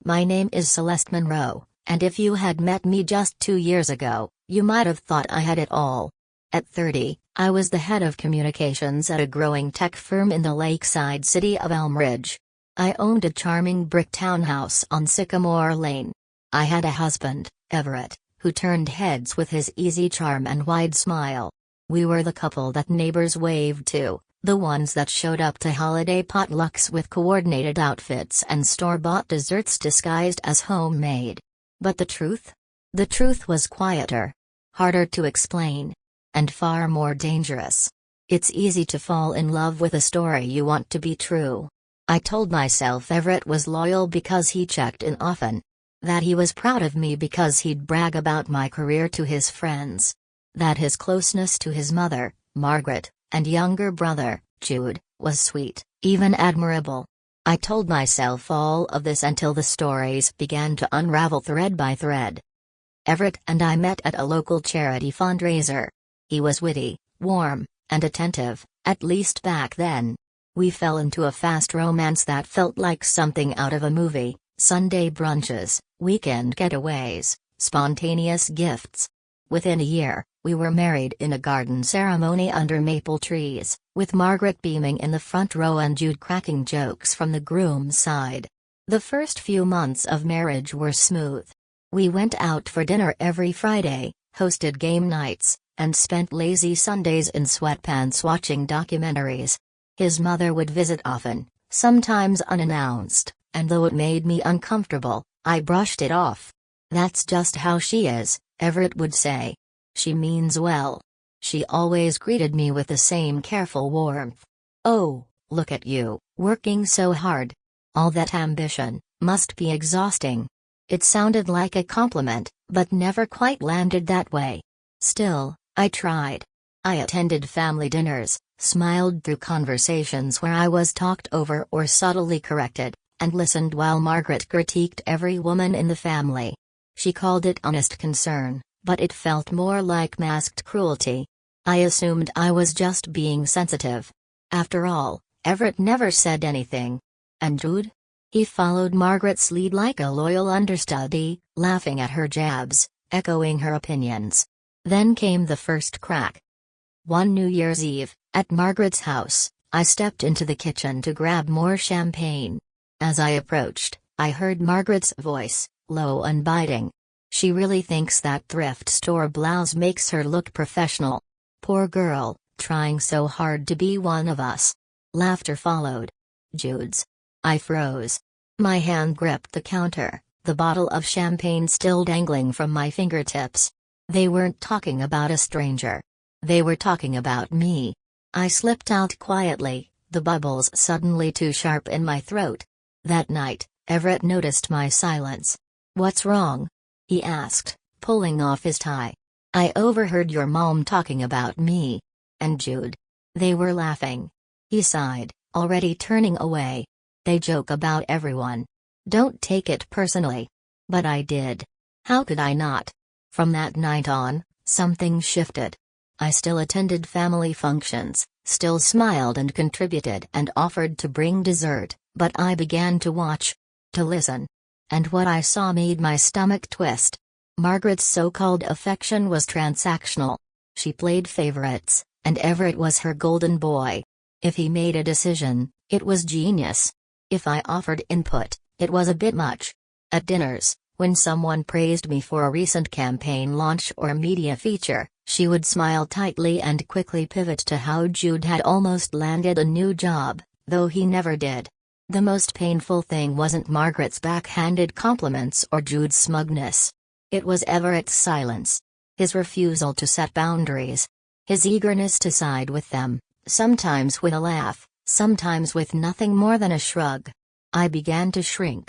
My name is Celeste Monroe, and if you had met me just 2 years ago, you might have thought I had it all. At 30, I was the head of communications at a growing tech firm in the lakeside city of Elm Ridge. I owned a charming brick townhouse on Sycamore Lane. I had a husband, Everett, who turned heads with his easy charm and wide smile. We were the couple that neighbors waved to, the ones that showed up to holiday potlucks with coordinated outfits and store-bought desserts disguised as homemade. But the truth? The truth was quieter, harder to explain, and far more dangerous. It's easy to fall in love with a story you want to be true. I told myself Everett was loyal because he checked in often. That he was proud of me because he'd brag about my career to his friends. That his closeness to his mother, Margaret, and younger brother, Jude, was sweet, even admirable. I told myself all of this until the stories began to unravel thread by thread. Everett and I met at a local charity fundraiser. He was witty, warm, and attentive, at least back then. We fell into a fast romance that felt like something out of a movie: Sunday brunches, weekend getaways, spontaneous gifts. Within a year, we were married in a garden ceremony under maple trees, with Margaret beaming in the front row and Jude cracking jokes from the groom's side. The first few months of marriage were smooth. We went out for dinner every Friday, hosted game nights, and spent lazy Sundays in sweatpants watching documentaries. His mother would visit often, sometimes unannounced, and though it made me uncomfortable, I brushed it off. "That's just how she is," Everett would say. "She means well." She always greeted me with the same careful warmth. "Oh, look at you, working so hard. All that ambition, must be exhausting." It sounded like a compliment, but never quite landed that way. Still, I tried. I attended family dinners, smiled through conversations where I was talked over or subtly corrected, and listened while Margaret critiqued every woman in the family. She called it honest concern, but it felt more like masked cruelty. I assumed I was just being sensitive. After all, Everett never said anything. And Jude? He followed Margaret's lead like a loyal understudy, laughing at her jabs, echoing her opinions. Then came the first crack. One New Year's Eve, at Margaret's house, I stepped into the kitchen to grab more champagne. As I approached, I heard Margaret's voice, low and biting. "She really thinks that thrift store blouse makes her look professional. Poor girl, trying so hard to be one of us." Laughter followed. Jude's. I froze. My hand gripped the counter, the bottle of champagne still dangling from my fingertips. They weren't talking about a stranger. They were talking about me. I slipped out quietly, the bubbles suddenly too sharp in my throat. That night, Everett noticed my silence. "What's wrong?" he asked, pulling off his tie. "I overheard your mom talking about me. And Jude." They were laughing. He sighed, already turning away. "They joke about everyone. Don't take it personally." But I did. How could I not? From that night on, something shifted. I still attended family functions, still smiled and contributed and offered to bring dessert, but I began to watch. To listen. And what I saw made my stomach twist. Margaret's so-called affection was transactional. She played favorites, and Everett was her golden boy. If he made a decision, it was genius. If I offered input, it was a bit much. At dinners, when someone praised me for a recent campaign launch or media feature, she would smile tightly and quickly pivot to how Jude had almost landed a new job, though he never did. The most painful thing wasn't Margaret's backhanded compliments or Jude's smugness. It was Everett's silence. His refusal to set boundaries. His eagerness to side with them, sometimes with a laugh, sometimes with nothing more than a shrug. I began to shrink.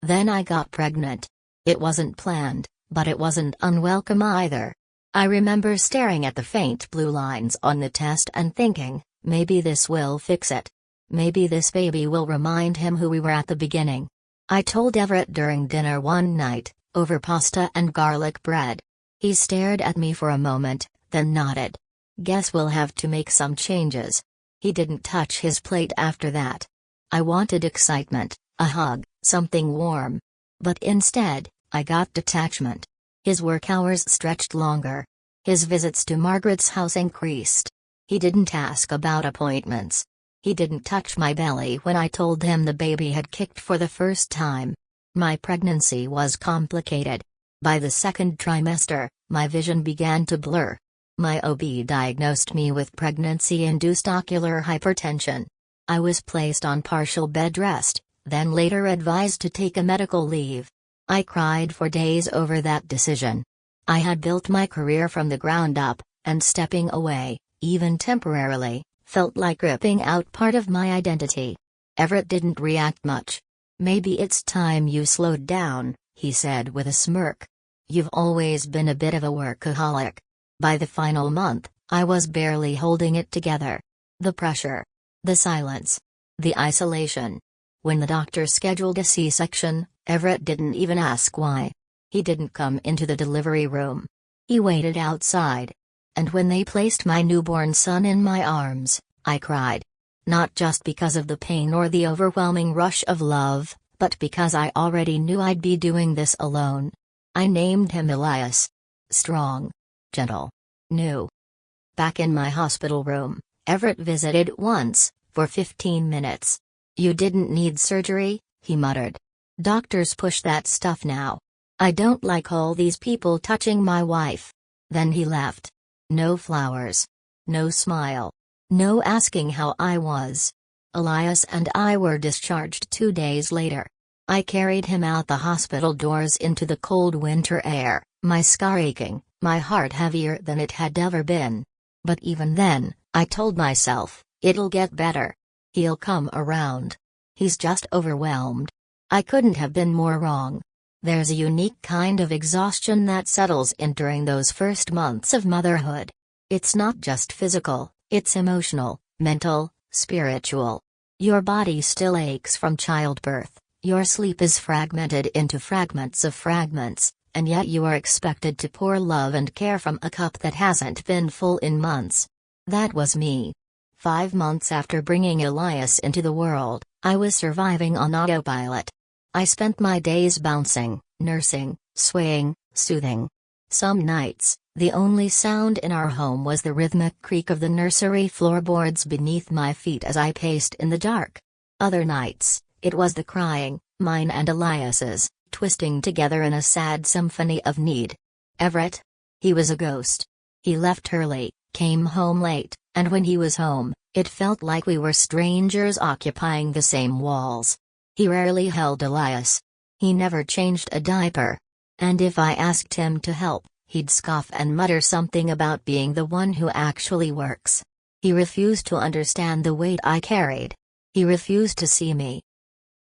Then I got pregnant. It wasn't planned, but it wasn't unwelcome either. I remember staring at the faint blue lines on the test and thinking, maybe this will fix it. Maybe this baby will remind him who we were at the beginning. I told Everett during dinner one night, over pasta and garlic bread. He stared at me for a moment, then nodded. "Guess we'll have to make some changes." He didn't touch his plate after that. I wanted excitement, a hug, something warm. But instead, I got detachment. His work hours stretched longer. His visits to Margaret's house increased. He didn't ask about appointments. He didn't touch my belly when I told him the baby had kicked for the first time. My pregnancy was complicated. By the second trimester, my vision began to blur. My OB diagnosed me with pregnancy-induced ocular hypertension. I was placed on partial bed rest, then later advised to take a medical leave. I cried for days over that decision. I had built my career from the ground up, and stepping away, even temporarily, felt like ripping out part of my identity. Everett didn't react much. "Maybe it's time you slowed down," he said with a smirk. "You've always been a bit of a workaholic." By the final month, I was barely holding it together. The pressure. The silence. The isolation. When the doctor scheduled a C-section, Everett didn't even ask why. He didn't come into the delivery room. He waited outside. And when they placed my newborn son in my arms, I cried. Not just because of the pain or the overwhelming rush of love, but because I already knew I'd be doing this alone. I named him Elias. Strong. Gentle. New. Back in my hospital room, Everett visited once, for 15 minutes. "You didn't need surgery," he muttered. "Doctors push that stuff now. I don't like all these people touching my wife." Then he left. No flowers. No smile. No asking how I was. Elias and I were discharged 2 days later. I carried him out the hospital doors into the cold winter air, my scar aching, my heart heavier than it had ever been. But even then, I told myself, it'll get better. He'll come around. He's just overwhelmed. I couldn't have been more wrong. There's a unique kind of exhaustion that settles in during those first months of motherhood. It's not just physical, it's emotional, mental, spiritual. Your body still aches from childbirth, your sleep is fragmented into fragments of fragments, and yet you are expected to pour love and care from a cup that hasn't been full in months. That was me. 5 months after bringing Elias into the world, I was surviving on autopilot. I spent my days bouncing, nursing, swaying, soothing. Some nights, the only sound in our home was the rhythmic creak of the nursery floorboards beneath my feet as I paced in the dark. Other nights, it was the crying, mine and Elias's, twisting together in a sad symphony of need. Everett? He was a ghost. He left early, came home late, and when he was home, it felt like we were strangers occupying the same walls. He rarely held Elias. He never changed a diaper. And if I asked him to help, he'd scoff and mutter something about being the one who actually works. He refused to understand the weight I carried. He refused to see me.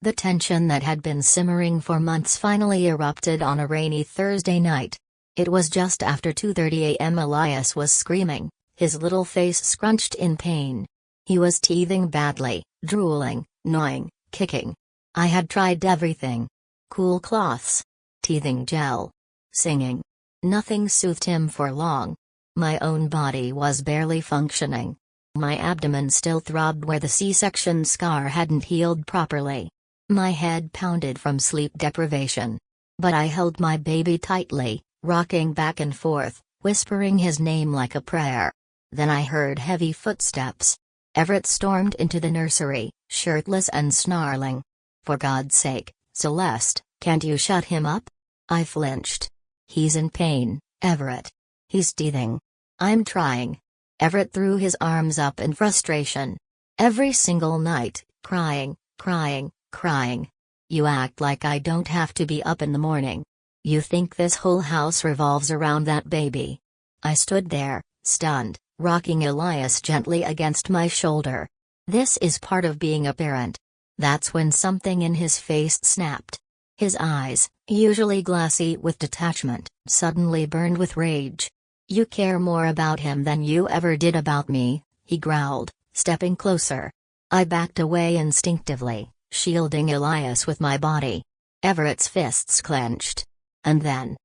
The tension that had been simmering for months finally erupted on a rainy Thursday night. It was just after 2:30 a.m. Elias was screaming, his little face scrunched in pain. He was teething badly, drooling, gnawing, kicking. I had tried everything. Cool cloths. Teething gel. Singing. Nothing soothed him for long. My own body was barely functioning. My abdomen still throbbed where the C-section scar hadn't healed properly. My head pounded from sleep deprivation. But I held my baby tightly, rocking back and forth, whispering his name like a prayer. Then I heard heavy footsteps. Everett stormed into the nursery, shirtless and snarling. "For God's sake, Celeste, can't you shut him up?" I flinched. "He's in pain, Everett. He's teething." "I'm trying." Everett threw his arms up in frustration. "Every single night, crying, crying, crying. You act like I don't have to be up in the morning. You think this whole house revolves around that baby." I stood there, stunned, rocking Elias gently against my shoulder. This is part of being a parent. That's when something in his face snapped. His eyes, usually glassy with detachment, suddenly burned with rage. "You care more about him than you ever did about me," he growled, stepping closer. I backed away instinctively, shielding Elias with my body. Everett's fists clenched. And then,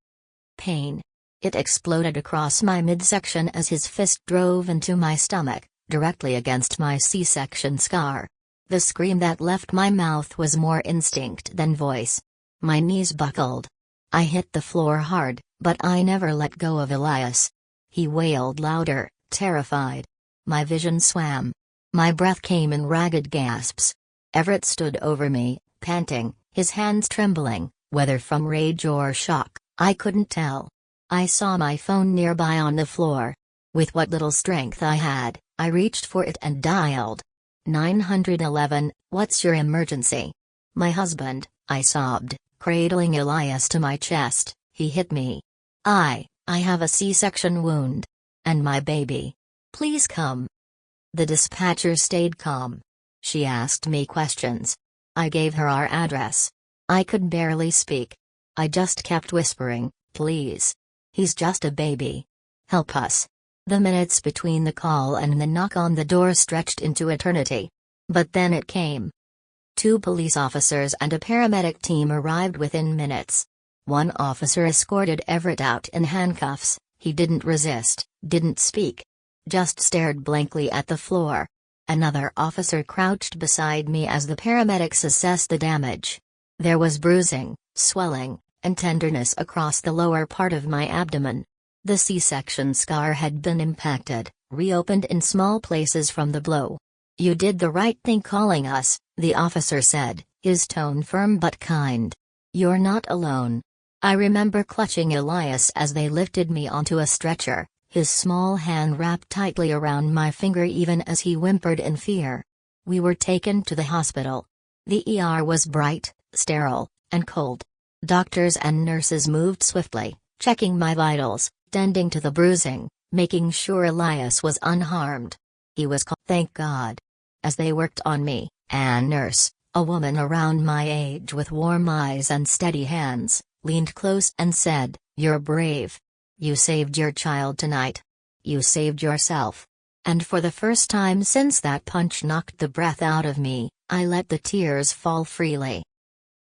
pain. It exploded across my midsection as his fist drove into my stomach, directly against my C-section scar. The scream that left my mouth was more instinct than voice. My knees buckled. I hit the floor hard, but I never let go of Elias. He wailed louder, terrified. My vision swam. My breath came in ragged gasps. Everett stood over me, panting, his hands trembling, whether from rage or shock, I couldn't tell. I saw my phone nearby on the floor. With what little strength I had, I reached for it and dialed. 911, what's your emergency? My husband, I sobbed, cradling Elias to my chest. He hit me. I have a C-section wound. And my baby. Please come. The dispatcher stayed calm. She asked me questions. I gave her our address. I could barely speak. I just kept whispering, please. He's just a baby. Help us. The minutes between the call and the knock on the door stretched into eternity. But then it came. 2 police officers and a paramedic team arrived within minutes. One officer escorted Everett out in handcuffs. He didn't resist, didn't speak. Just stared blankly at the floor. Another officer crouched beside me as the paramedics assessed the damage. There was bruising, swelling, and tenderness across the lower part of my abdomen. The C-section scar had been impacted, reopened in small places from the blow. You did the right thing calling us, the officer said, his tone firm but kind. You're not alone. I remember clutching Elias as they lifted me onto a stretcher, his small hand wrapped tightly around my finger even as he whimpered in fear. We were taken to the hospital. The ER was bright, sterile, and cold. Doctors and nurses moved swiftly, checking my vitals, tending to the bruising, making sure Elias was unharmed. He was calm, thank God. As they worked on me, a nurse, a woman around my age with warm eyes and steady hands, leaned close and said, "You're brave. You saved your child tonight. You saved yourself." And for the first time since that punch knocked the breath out of me, I let the tears fall freely.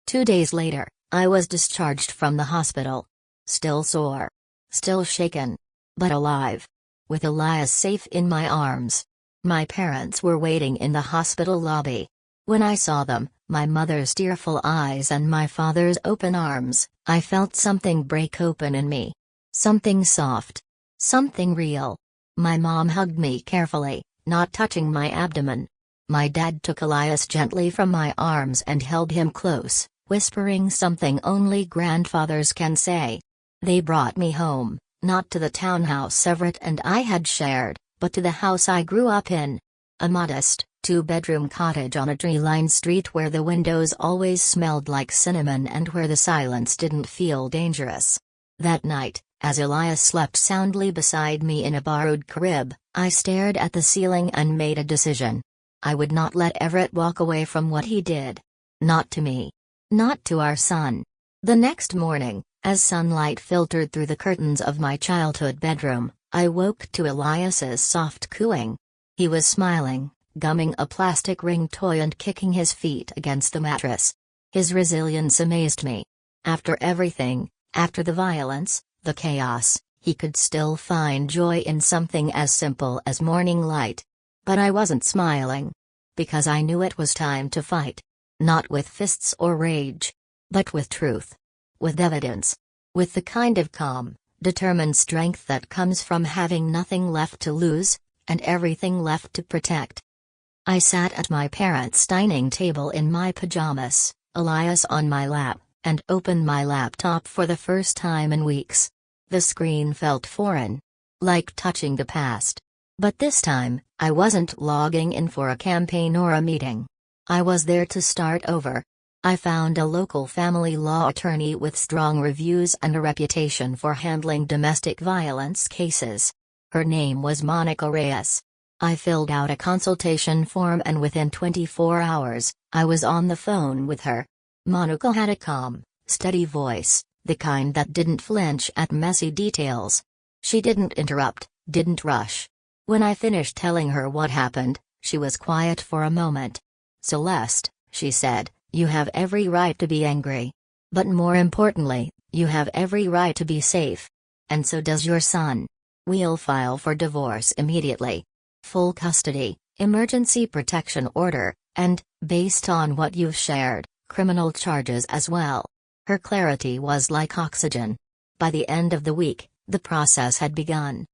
2 days later, I was discharged from the hospital. Still sore. Still shaken. But alive. With Elias safe in my arms. My parents were waiting in the hospital lobby. When I saw them, my mother's tearful eyes and my father's open arms, I felt something break open in me. Something soft. Something real. My mom hugged me carefully, not touching my abdomen. My dad took Elias gently from my arms and held him close, whispering something only grandfathers can say. They brought me home, not to the townhouse Everett and I had shared, but to the house I grew up in. A modest, 2-bedroom cottage on a tree-lined street where the windows always smelled like cinnamon and where the silence didn't feel dangerous. That night, as Elias slept soundly beside me in a borrowed crib, I stared at the ceiling and made a decision. I would not let Everett walk away from what he did. Not to me. Not to our son. The next morning, as sunlight filtered through the curtains of my childhood bedroom, I woke to Elias's soft cooing. He was smiling, gumming a plastic ring toy and kicking his feet against the mattress. His resilience amazed me. After everything, after the violence, the chaos, he could still find joy in something as simple as morning light. But I wasn't smiling. Because I knew it was time to fight. Not with fists or rage. But with truth. With evidence. With the kind of calm, determined strength that comes from having nothing left to lose, and everything left to protect. I sat at my parents' dining table in my pajamas, Elias on my lap, and opened my laptop for the first time in weeks. The screen felt foreign. Like touching the past. But this time, I wasn't logging in for a campaign or a meeting. I was there to start over. I found a local family law attorney with strong reviews and a reputation for handling domestic violence cases. Her name was Monica Reyes. I filled out a consultation form and within 24 hours, I was on the phone with her. Monica had a calm, steady voice, the kind that didn't flinch at messy details. She didn't interrupt, didn't rush. When I finished telling her what happened, she was quiet for a moment. "Celeste," she said, "you have every right to be angry. But more importantly, you have every right to be safe. And so does your son. We'll file for divorce immediately. Full custody, emergency protection order, and, based on what you've shared, criminal charges as well. Her clarity was like oxygen. By the end of the week, the process had begun.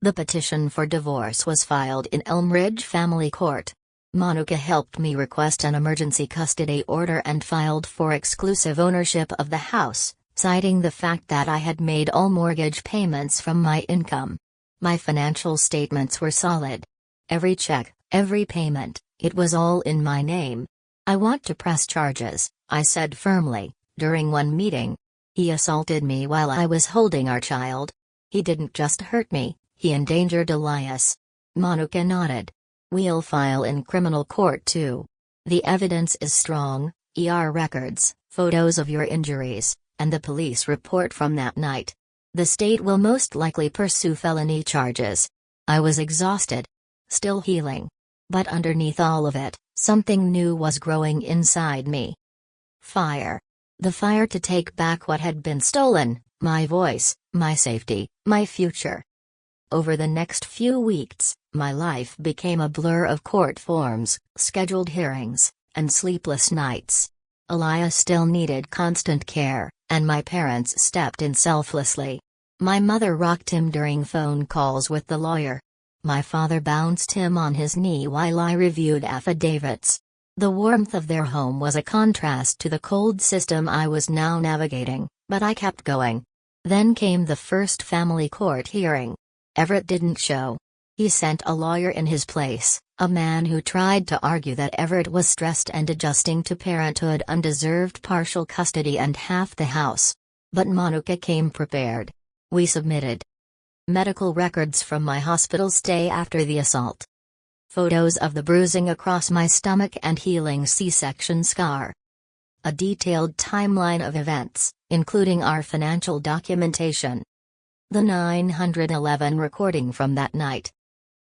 The petition for divorce was filed in Elmridge Family Court. Monica helped me request an emergency custody order and filed for exclusive ownership of the house, citing the fact that I had made all mortgage payments from my income. My financial statements were solid. Every check, every payment, it was all in my name. "I want to press charges," I said firmly, during one meeting. "He assaulted me while I was holding our child. He didn't just hurt me, he endangered Elias." Monica nodded. "We'll file in criminal court too. The evidence is strong, records, photos of your injuries, and the police report from that night. The state will most likely pursue felony charges." I was exhausted. Still healing. But underneath all of it, something new was growing inside me. Fire. The fire to take back what had been stolen, my voice, my safety, my future. Over the next few weeks, my life became a blur of court forms, scheduled hearings, and sleepless nights. Elias still needed constant care, and my parents stepped in selflessly. My mother rocked him during phone calls with the lawyer. My father bounced him on his knee while I reviewed affidavits. The warmth of their home was a contrast to the cold system I was now navigating, but I kept going. Then came the first family court hearing. Everett didn't show. He sent a lawyer in his place, a man who tried to argue that Everett was stressed and adjusting to parenthood, undeserved partial custody and half the house. But Monica came prepared. We submitted medical records from my hospital stay after the assault. Photos of the bruising across my stomach and healing C-section scar. A detailed timeline of events, including our financial documentation. The 911 recording from that night.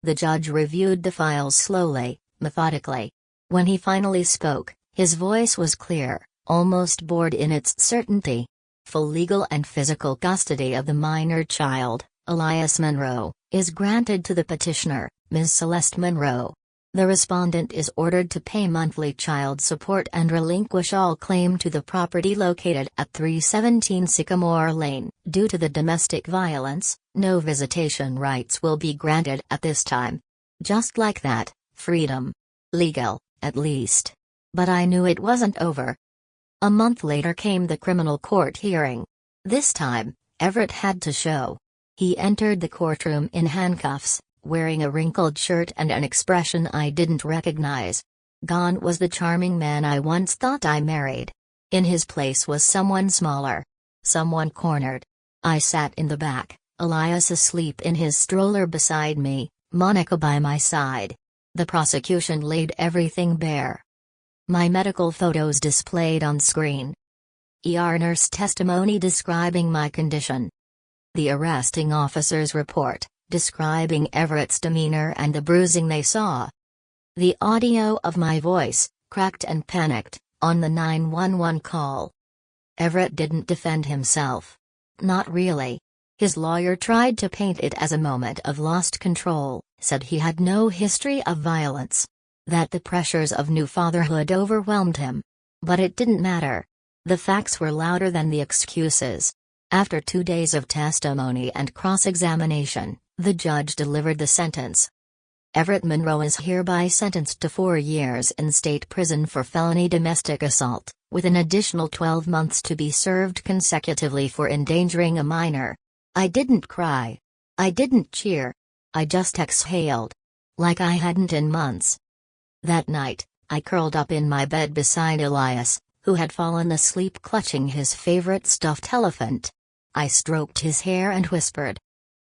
The judge reviewed the files slowly, methodically. When he finally spoke, his voice was clear, almost bored in its certainty. Full legal and physical custody of the minor child, Elias Monroe, is granted to the petitioner, Ms. Celeste Monroe. The respondent is ordered to pay monthly child support and relinquish all claim to the property located at 317 Sycamore Lane. Due to the domestic violence, no visitation rights will be granted at this time. Just like that, freedom. Legal, at least. But I knew it wasn't over. A month later came the criminal court hearing. This time, Everett had to show. He entered the courtroom in handcuffs, wearing a wrinkled shirt and an expression I didn't recognize. Gone was the charming man I once thought I married. In his place was someone smaller. Someone cornered. I sat in the back, Elias asleep in his stroller beside me, Monica by my side. The prosecution laid everything bare. My medical photos displayed on screen. Nurse testimony describing my condition. The arresting officer's report, describing Everett's demeanor and the bruising they saw. The audio of my voice, cracked and panicked, on the 911 call. Everett didn't defend himself. Not really. His lawyer tried to paint it as a moment of lost control, said he had no history of violence. That the pressures of new fatherhood overwhelmed him. But it didn't matter. The facts were louder than the excuses. After 2 days of testimony and cross-examination, the judge delivered the sentence. Everett Monroe is hereby sentenced to 4 years in state prison for felony domestic assault, with an additional 12 months to be served consecutively for endangering a minor. I didn't cry. I didn't cheer. I just exhaled. Like I hadn't in months. That night, I curled up in my bed beside Elias, who had fallen asleep clutching his favorite stuffed elephant. I stroked his hair and whispered,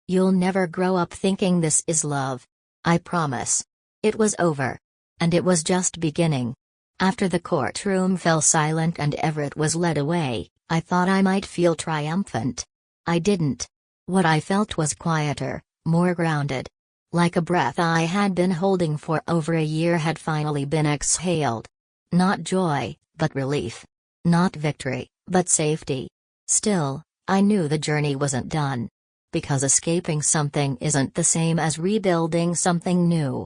"You'll never grow up thinking this is love. I promise." It was over. And it was just beginning. After the courtroom fell silent and Everett was led away, I thought I might feel triumphant. I didn't. What I felt was quieter, more grounded. Like a breath I had been holding for over a year had finally been exhaled. Not joy, but relief. Not victory, but safety. Still, I knew the journey wasn't done. Because escaping something isn't the same as rebuilding something new.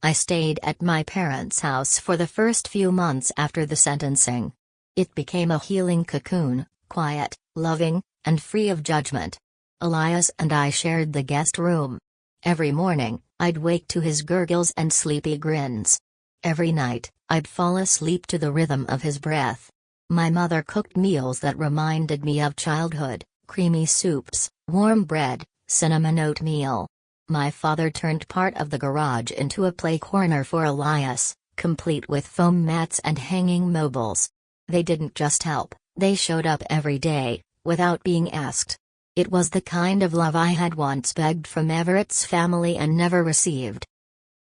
I stayed at my parents' house for the first few months after the sentencing. It became a healing cocoon, quiet, loving, and free of judgment. Elias and I shared the guest room. Every morning, I'd wake to his gurgles and sleepy grins. Every night, I'd fall asleep to the rhythm of his breath. My mother cooked meals that reminded me of childhood, creamy soups, warm bread, cinnamon oatmeal. My father turned part of the garage into a play corner for Elias, complete with foam mats and hanging mobiles. They didn't just help, they showed up every day, without being asked. It was the kind of love I had once begged from Everett's family and never received.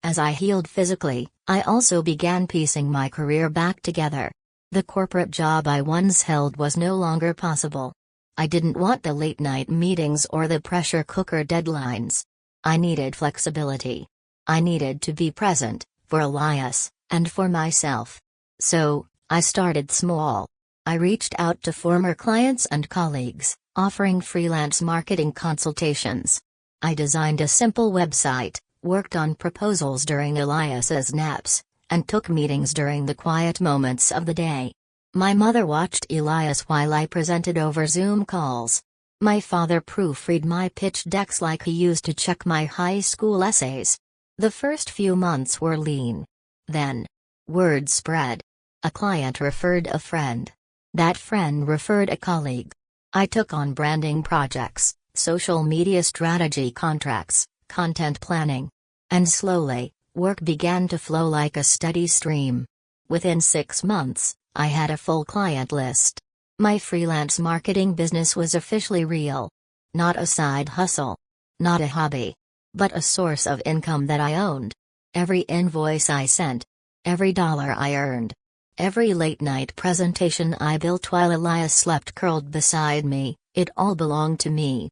As I healed physically, I also began piecing my career back together. The corporate job I once held was no longer possible. I didn't want the late-night meetings or the pressure cooker deadlines. I needed flexibility. I needed to be present, for Elias, and for myself. So, I started small. I reached out to former clients and colleagues, offering freelance marketing consultations. I designed a simple website, worked on proposals during Elias's naps, and took meetings during the quiet moments of the day. My mother watched Elias while I presented over Zoom calls. My father proofread my pitch decks like he used to check my high school essays. The first few months were lean. Then, word spread. A client referred a friend. That friend referred a colleague. I took on branding projects, social media strategy contracts, content planning. And slowly, work began to flow like a steady stream. Within 6 months, I had a full client list. My freelance marketing business was officially real. Not a side hustle. Not a hobby. But a source of income that I owned. Every invoice I sent. Every dollar I earned. Every late-night presentation I built while Elias slept curled beside me, it all belonged to me.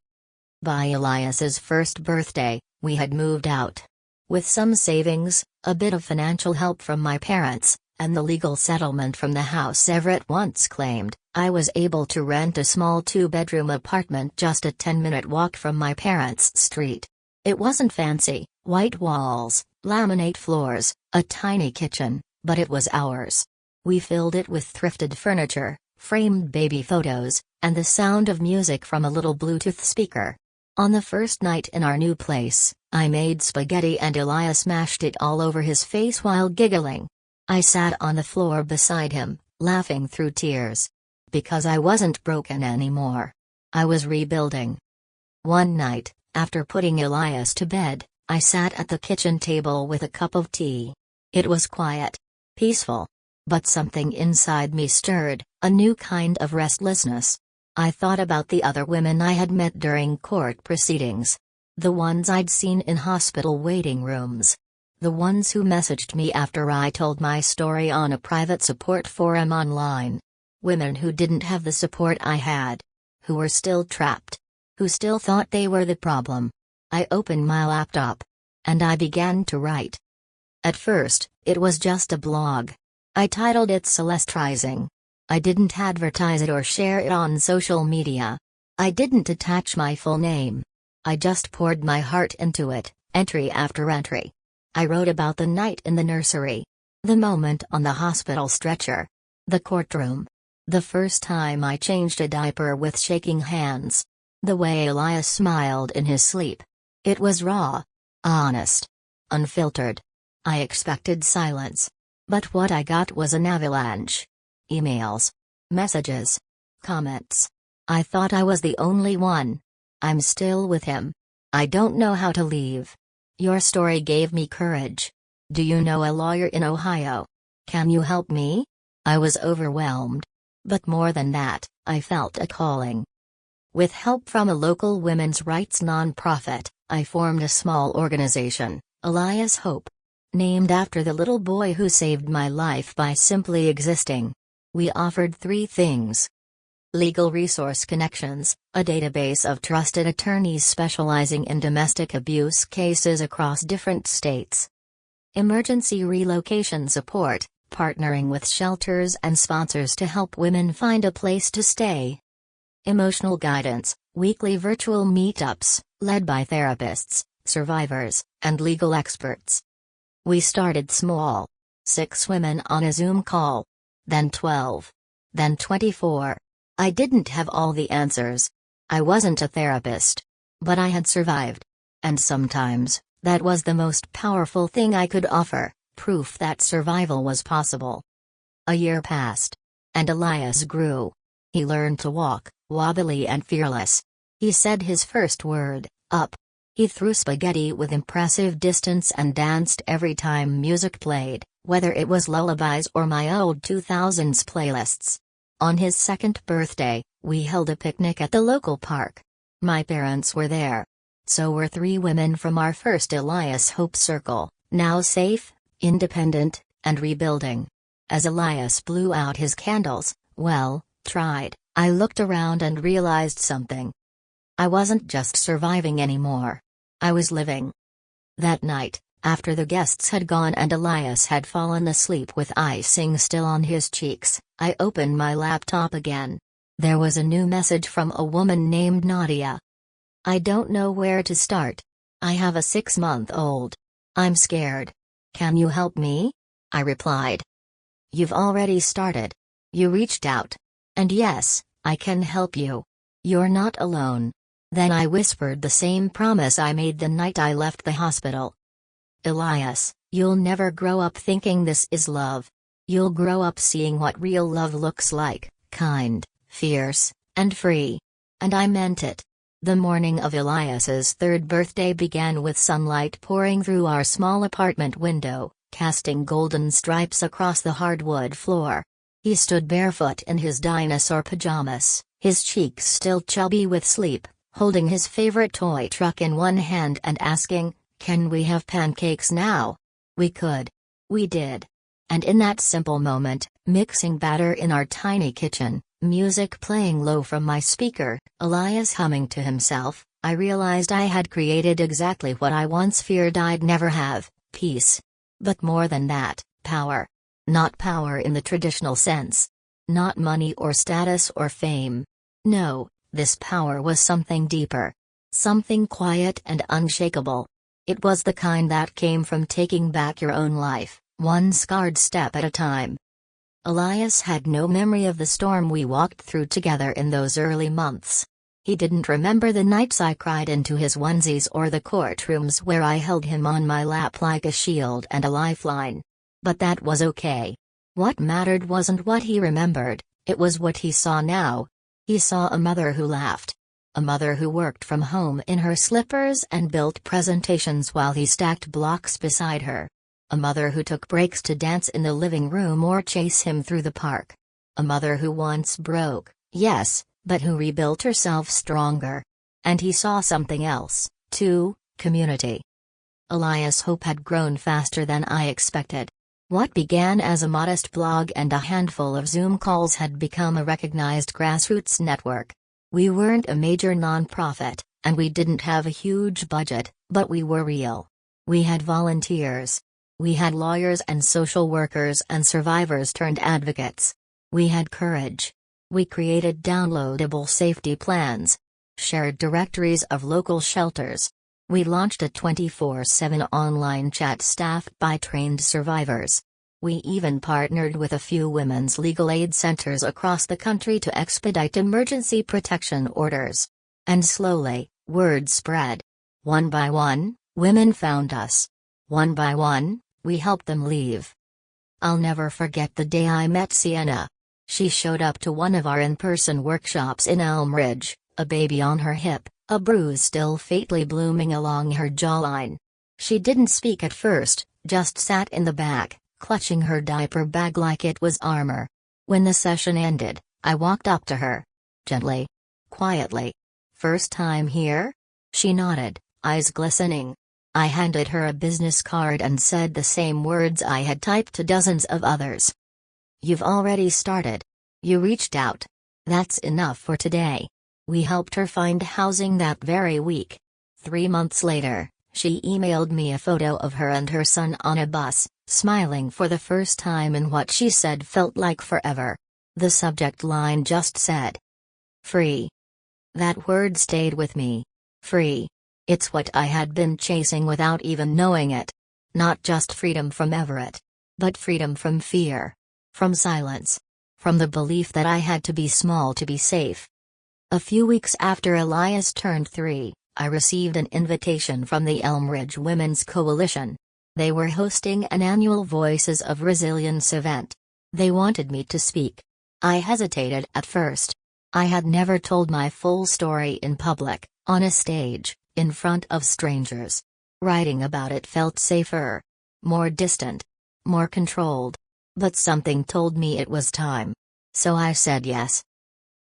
By Elias's first birthday, we had moved out. With some savings, a bit of financial help from my parents, and the legal settlement from the house Everett once claimed, I was able to rent a small 2-bedroom apartment just a 10-minute walk from my parents' street. It wasn't fancy, white walls, laminate floors, a tiny kitchen, but it was ours. We filled it with thrifted furniture, framed baby photos, and the sound of music from a little Bluetooth speaker. On the first night in our new place, I made spaghetti and Elias mashed it all over his face while giggling. I sat on the floor beside him, laughing through tears. Because I wasn't broken anymore. I was rebuilding. One night, after putting Elias to bed, I sat at the kitchen table with a cup of tea. It was quiet. Peaceful. But something inside me stirred, a new kind of restlessness. I thought about the other women I had met during court proceedings. The ones I'd seen in hospital waiting rooms. The ones who messaged me after I told my story on a private support forum online. Women who didn't have the support I had. Who were still trapped. Who still thought they were the problem. I opened my laptop. And I began to write. At first, it was just a blog. I titled it Celeste Rising. I didn't advertise it or share it on social media. I didn't attach my full name. I just poured my heart into it, entry after entry. I wrote about the night in the nursery. The moment on the hospital stretcher. The courtroom. The first time I changed a diaper with shaking hands. The way Elias smiled in his sleep. It was raw. Honest. Unfiltered. I expected silence. But what I got was an avalanche. Emails. Messages. Comments. I thought I was the only one. I'm still with him. I don't know how to leave. Your story gave me courage. Do you know a lawyer in Ohio? Can you help me? I was overwhelmed. But more than that, I felt a calling. With help from a local women's rights nonprofit, I formed a small organization, Elias Hope. Named after the little boy who saved my life by simply existing. We offered 3 things. Legal resource connections, a database of trusted attorneys specializing in domestic abuse cases across different states. Emergency relocation support, partnering with shelters and sponsors to help women find a place to stay. Emotional guidance, weekly virtual meetups, led by therapists, survivors, and legal experts. We started small. 6 women on a Zoom call. Then 12. then 24. I didn't have all the answers. I wasn't a therapist. But I had survived. And sometimes, that was the most powerful thing I could offer, proof that survival was possible. A year passed. And Elias grew. He learned to walk, wobbly and fearless. He said his first word, up. He threw spaghetti with impressive distance and danced every time music played, whether it was lullabies or my old 2000s playlists. On his second birthday, we held a picnic at the local park. My parents were there. So were 3 women from our first Elias Hope Circle, now safe, independent, and rebuilding. As Elias blew out his candles, I looked around and realized something. I wasn't just surviving anymore. I was living. That night, after the guests had gone and Elias had fallen asleep with icing still on his cheeks, I opened my laptop again. There was a new message from a woman named Nadia. I don't know where to start. I have a 6-month-old. I'm scared. Can you help me? I replied. You've already started. You reached out. And yes, I can help you. You're not alone. Then I whispered the same promise I made the night I left the hospital. Elias, you'll never grow up thinking this is love. You'll grow up seeing what real love looks like, kind, fierce, and free. And I meant it. The morning of Elias's 3rd birthday began with sunlight pouring through our small apartment window, casting golden stripes across the hardwood floor. He stood barefoot in his dinosaur pajamas, his cheeks still chubby with sleep, holding his favorite toy truck in one hand and asking, "Can we have pancakes now?" We could. We did. And in that simple moment, mixing batter in our tiny kitchen, music playing low from my speaker, Elias humming to himself, I realized I had created exactly what I once feared I'd never have: peace. But more than that, power. Not power in the traditional sense. Not money or status or fame. No, this power was something deeper. Something quiet and unshakable. It was the kind that came from taking back your own life, one scarred step at a time. Elias had no memory of the storm we walked through together in those early months. He didn't remember the nights I cried into his onesies or the courtrooms where I held him on my lap like a shield and a lifeline. But that was okay. What mattered wasn't what he remembered, it was what he saw now. He saw a mother who laughed. A mother who worked from home in her slippers and built presentations while he stacked blocks beside her. A mother who took breaks to dance in the living room or chase him through the park. A mother who once broke, yes, but who rebuilt herself stronger. And he saw something else, too: community. Elias Hope had grown faster than I expected. What began as a modest blog and a handful of Zoom calls had become a recognized grassroots network. We weren't a major nonprofit, and we didn't have a huge budget, but we were real. We had volunteers. We had lawyers and social workers and survivors turned advocates. We had courage. We created downloadable safety plans. Shared directories of local shelters. We launched a 24/7 online chat staffed by trained survivors. We even partnered with a few women's legal aid centers across the country to expedite emergency protection orders. And slowly, word spread. One by one, women found us. One by one, we helped them leave. I'll never forget the day I met Sienna. She showed up to one of our in-person workshops in Elm Ridge, a baby on her hip, a bruise still faintly blooming along her jawline. She didn't speak at first, just sat in the back, clutching her diaper bag like it was armor. When the session ended, I walked up to her. Gently. Quietly. "First time here?" She nodded, eyes glistening. I handed her a business card and said the same words I had typed to dozens of others. "You've already started. You reached out. That's enough for today." We helped her find housing that very week. 3 months later, she emailed me a photo of her and her son on a bus, smiling for the first time in what she said felt like forever. The subject line just said, "Free." That word stayed with me. Free. It's what I had been chasing without even knowing it. Not just freedom from Everett. But freedom from fear. From silence. from the belief that I had to be small to be safe. A few weeks after Elias turned 3, I received an invitation from the Elm Ridge Women's Coalition. They were hosting an annual Voices of Resilience event. They wanted me to speak. I hesitated at first. I had never told my full story in public, on a stage, in front of strangers. Writing about it felt safer. More distant. More controlled. But something told me it was time. So I said yes.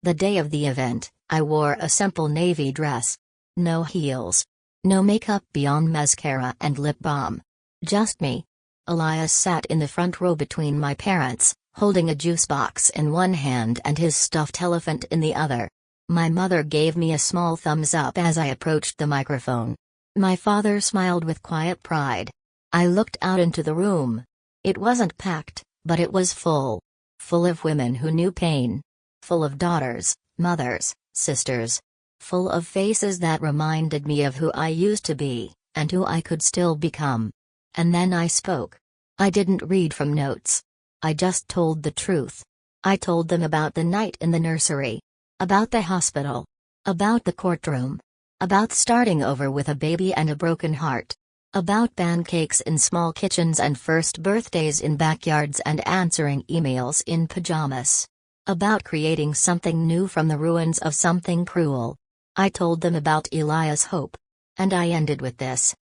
The day of the event, I wore a simple navy dress. No heels. No makeup beyond mascara and lip balm. Just me. Elias sat in the front row between my parents, holding a juice box in one hand and his stuffed elephant in the other. My mother gave me a small thumbs up as I approached the microphone. My father smiled with quiet pride. I looked out into the room. It wasn't packed, but it was full. Full of women who knew pain. Full of daughters, mothers, sisters. Full of faces that reminded me of who I used to be, and who I could still become. And then I spoke. I didn't read from notes. I just told the truth. I told them about the night in the nursery. About the hospital. About the courtroom. About starting over with a baby and a broken heart. About pancakes in small kitchens and first birthdays in backyards and answering emails in pajamas. About creating something new from the ruins of something cruel. I told them about Elias' hope. And I ended with this.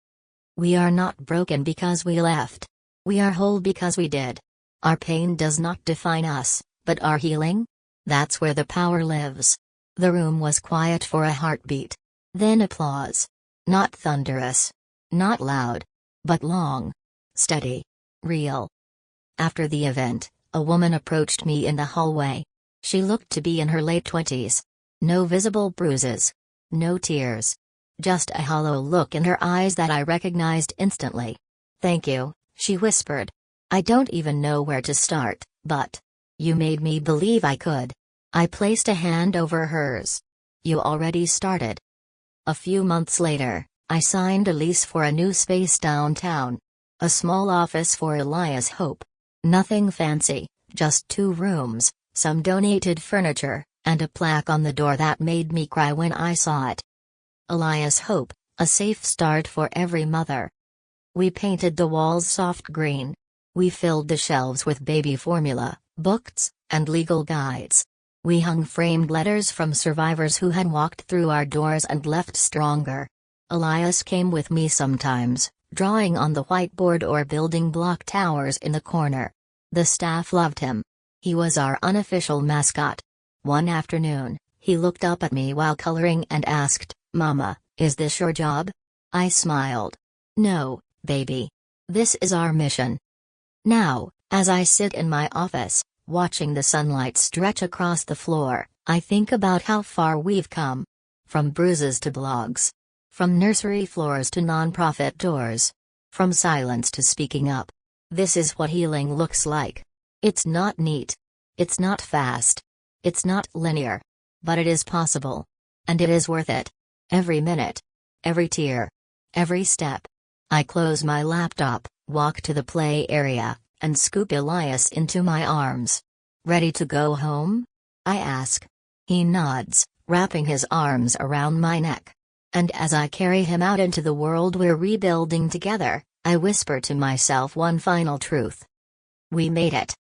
We are not broken because we left. We are whole because we did. Our pain does not define us, but our healing? That's where the power lives. The room was quiet for a heartbeat. Then applause. Not thunderous. Not loud. But long. Steady. Real. After the event, a woman approached me in the hallway. She looked to be in her late 20s. No visible bruises. No tears. Just a hollow look in her eyes that I recognized instantly. Thank you, she whispered. I don't even know where to start, but you made me believe I could. I placed a hand over hers. You already started. A few months later, I signed a lease for a new space downtown. A small office for Elias' Hope. Nothing fancy, just 2 rooms, some donated furniture, and a plaque on the door that made me cry when I saw it. Elias' Hope, a safe start for every mother. We painted the walls soft green. We filled the shelves with baby formula, books, and legal guides. We hung framed letters from survivors who had walked through our doors and left stronger. Elias came with me sometimes, drawing on the whiteboard or building block towers in the corner. The staff loved him. He was our unofficial mascot. One afternoon, he looked up at me while coloring and asked, "Mama, is this your job?" I smiled. "No, baby. This is our mission." Now, as I sit in my office, watching the sunlight stretch across the floor, I think about how far we've come. From bruises to blogs. From nursery floors to nonprofit doors. From silence to speaking up. This is what healing looks like. It's not neat. It's not fast. It's not linear. But it is possible. And it is worth it. Every minute. Every tear. Every step. I close my laptop, walk to the play area, and scoop Elias into my arms. "Ready to go home?" I ask. He nods, wrapping his arms around my neck. And as I carry him out into the world we're rebuilding together, I whisper to myself one final truth. We made it.